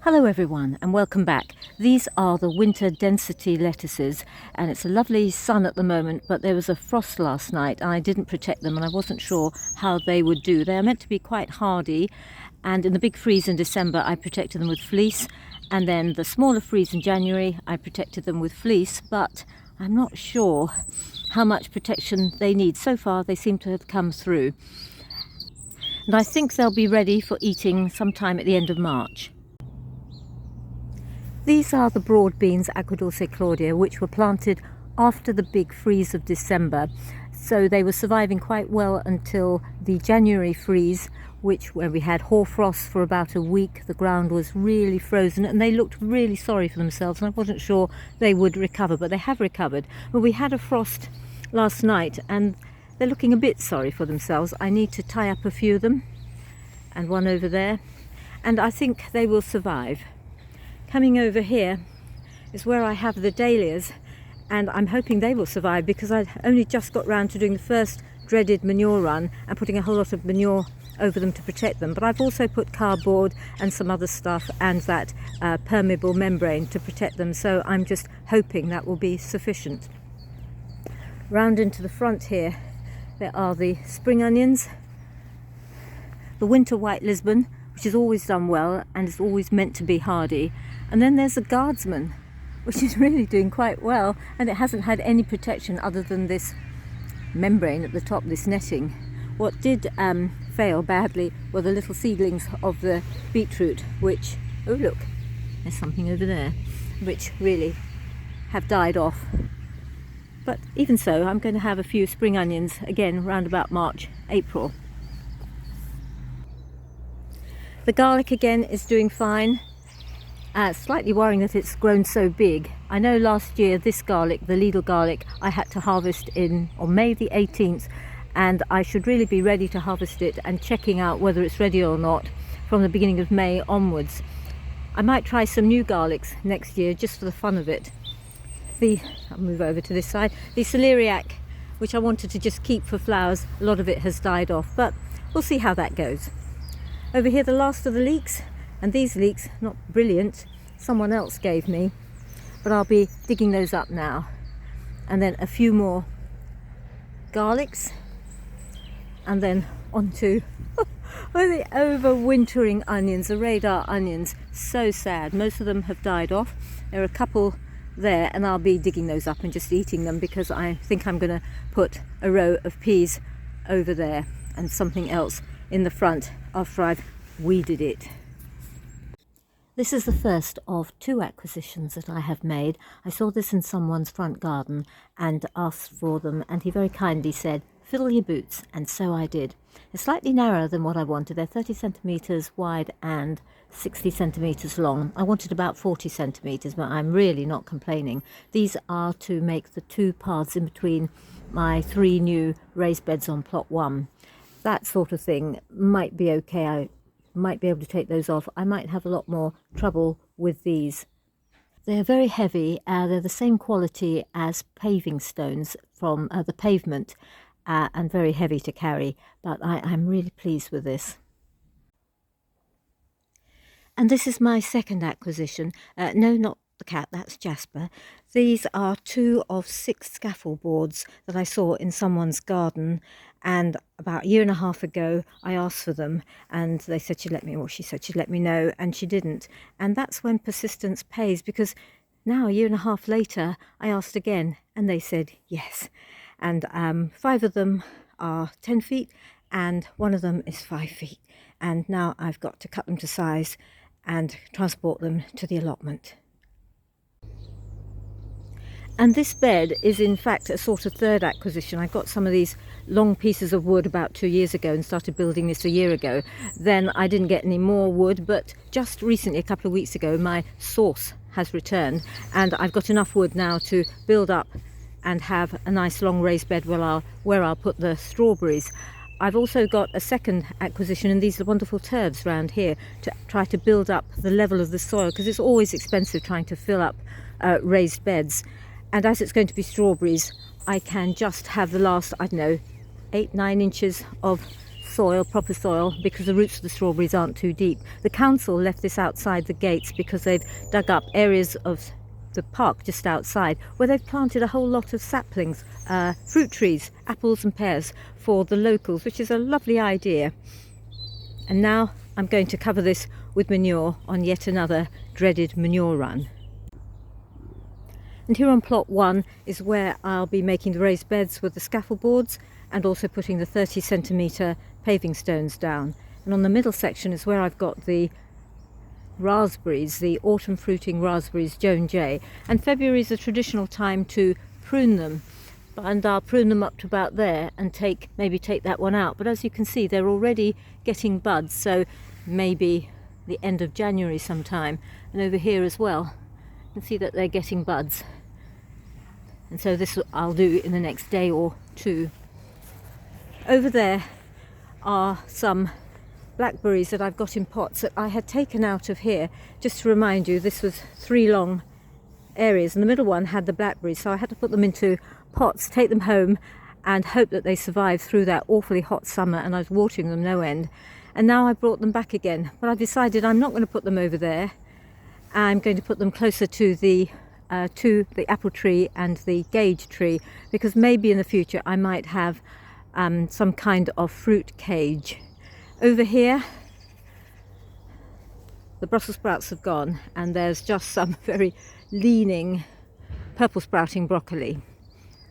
Hello everyone and welcome back. These are the winter density lettuces and it's a lovely sun at the moment, but there was a frost last night and I didn't protect them and I wasn't sure how they would do. They are meant to be quite hardy, and in the big freeze in December I protected them with fleece, and then the smaller freeze in January I protected them with fleece, but I'm not sure how much protection they need. So far they seem to have come through, and I think they'll be ready for eating sometime at the end of March. These are the broad beans Aquadulce Claudia, which were planted after the big freeze of December. So they were surviving quite well until the January freeze, where we had hoarfrost for about a week. The ground was really frozen and they looked really sorry for themselves, and I wasn't sure they would recover, but they have recovered. But we had a frost last night and they're looking a bit sorry for themselves. I need to tie up a few of them, and one over there, and I think they will survive. Coming over here is where I have the dahlias, and I'm hoping they will survive because I only just got round to doing the first dreaded manure run and putting a whole lot of manure over them to protect them. But I've also put cardboard and some other stuff and that permeable membrane to protect them, so I'm just hoping that will be sufficient. Round into the front here there are the spring onions, the winter white Lisbon, which has always done well and is always meant to be hardy. And then there's a guardsman, which is really doing quite well, and it hasn't had any protection other than this membrane at the top, this netting. What did fail badly were the little seedlings of the beetroot, which, oh look, there's something over there, which really have died off. But even so, I'm going to have a few spring onions again round about March, April. The garlic again is doing fine. Slightly worrying that it's grown so big. I know last year this garlic, the Lidl garlic, I had to harvest on May the 18th, and I should really be ready to harvest it and checking out whether it's ready or not from the beginning of May onwards. I might try some new garlics next year just for the fun of it. I'll move over to this side. The celeriac, which I wanted to just keep for flowers, a lot of it has died off, but we'll see how that goes. Over here the last of the leeks, and these leeks, not brilliant, someone else gave me, but I'll be digging those up now. And then a few more garlics, and then onto the overwintering onions, the radar onions. So sad, most of them have died off. There are a couple there, and I'll be digging those up and just eating them because I think I'm going to put a row of peas over there and something else in the front after I've weeded it. This is the first of two acquisitions that I have made. I saw this in someone's front garden and asked for them, and he very kindly said, fiddle your boots, and so I did. They're slightly narrower than what I wanted. They're 30 centimetres wide and 60 centimetres long. I wanted about 40 centimetres, but I'm really not complaining. These are to make the two paths in between my 3 new raised beds on plot 1. That sort of thing might be okay. I might be able to take those off. I might have a lot more trouble with these. They're very heavy. They're the same quality as paving stones from the pavement, and very heavy to carry, but I'm really pleased with this. And this is my second acquisition. No, not the cat, that's Jasper. These are 2 of 6 scaffold boards that I saw in someone's garden, and about a year and a half ago I asked for them and they said she'd let me, or she said she'd let me know, and she didn't. And that's when persistence pays, because now a year and a half later I asked again and they said yes. And 5 of them are 10 feet and 1 of them is 5 feet, and now I've got to cut them to size and transport them to the allotment. And this bed is in fact a sort of third acquisition. I got some of these long pieces of wood about 2 years ago and started building this a year ago. Then I didn't get any more wood, but just recently, a couple of weeks ago, my sauce has returned and I've got enough wood now to build up and have a nice long raised bed where I'll put the strawberries. I've also got a second acquisition, and these are wonderful turfs around here to try to build up the level of the soil, because it's always expensive trying to fill up raised beds. And as it's going to be strawberries, I can just have the last, I don't know, 8-9 inches of soil, proper soil, because the roots of the strawberries aren't too deep. The council left this outside the gates because they've dug up areas of the park just outside where they've planted a whole lot of saplings, fruit trees, apples and pears for the locals, which is a lovely idea. And now I'm going to cover this with manure on yet another dreaded manure run. And here on plot 1 is where I'll be making the raised beds with the scaffold boards and also putting the 30cm paving stones down. And on the middle section is where I've got the raspberries, the autumn fruiting raspberries, Joan J. And February is a traditional time to prune them. And I'll prune them up to about there and maybe take that one out. But as you can see, they're already getting buds, so maybe the end of January sometime. And over here as well, you can see that they're getting buds. And so this I'll do in the next day or two. Over there are some blackberries that I've got in pots that I had taken out of here. Just to remind you, this was 3 long areas and the middle one had the blackberries, so I had to put them into pots, take them home and hope that they survived through that awfully hot summer, and I was watering them no end. And now I brought them back again, but I've decided I'm not going to put them over there. I'm going to put them closer to the apple tree and the gage tree, because maybe in the future I might have some kind of fruit cage. Over here the Brussels sprouts have gone and there's just some very leaning purple sprouting broccoli.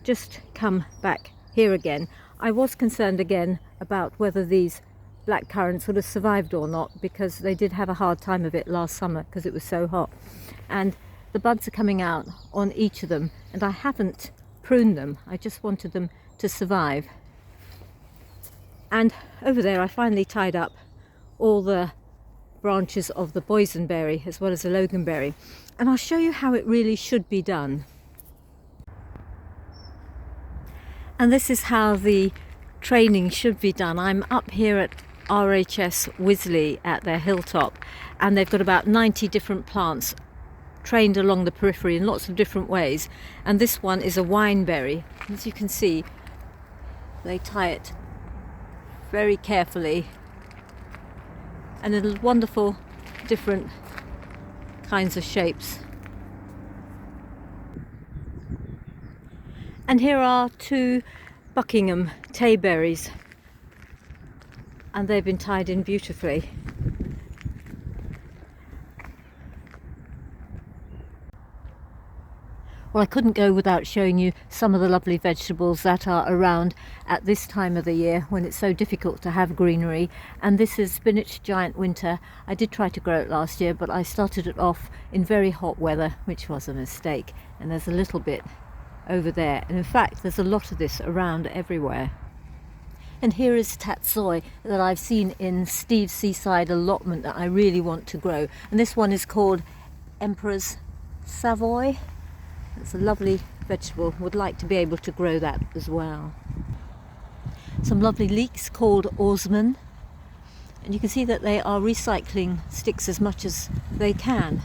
Just come back here again. I was concerned again about whether these black currants would have survived or not, because they did have a hard time of it last summer because it was so hot. And the buds are coming out on each of them, and I haven't pruned them. I just wanted them to survive. And over there I finally tied up all the branches of the boysenberry as well as the loganberry, and I'll show you how it really should be done. And this is how the training should be done. I'm up here at RHS Wisley at their hilltop, and they've got about 90 different plants trained along the periphery in lots of different ways, and this one is a wineberry. As you can see, they tie it very carefully, and in wonderful different kinds of shapes. And here are 2 Buckingham tayberries, and they've been tied in beautifully. Well, I couldn't go without showing you some of the lovely vegetables that are around at this time of the year when it's so difficult to have greenery. And this is spinach giant winter. I did try to grow it last year, but I started it off in very hot weather, which was a mistake. And there's a little bit over there. And in fact, there's a lot of this around everywhere. And here is tatsoi that I've seen in Steve's seaside allotment that I really want to grow. And this one is called Emperor's Savoy. It's a lovely vegetable. Would like to be able to grow that as well. Some lovely leeks called Orsman, and you can see that they are recycling sticks as much as they can.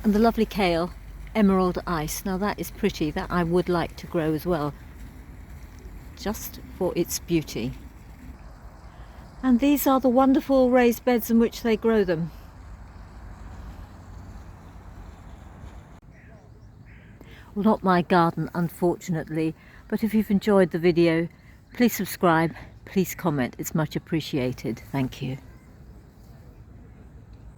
And the lovely kale, Emerald Ice. Now that is pretty. That I would like to grow as well, just for its beauty. And these are the wonderful raised beds in which they grow them. Well, not my garden, unfortunately, but if you've enjoyed the video, please subscribe, please comment. It's much appreciated. Thank you.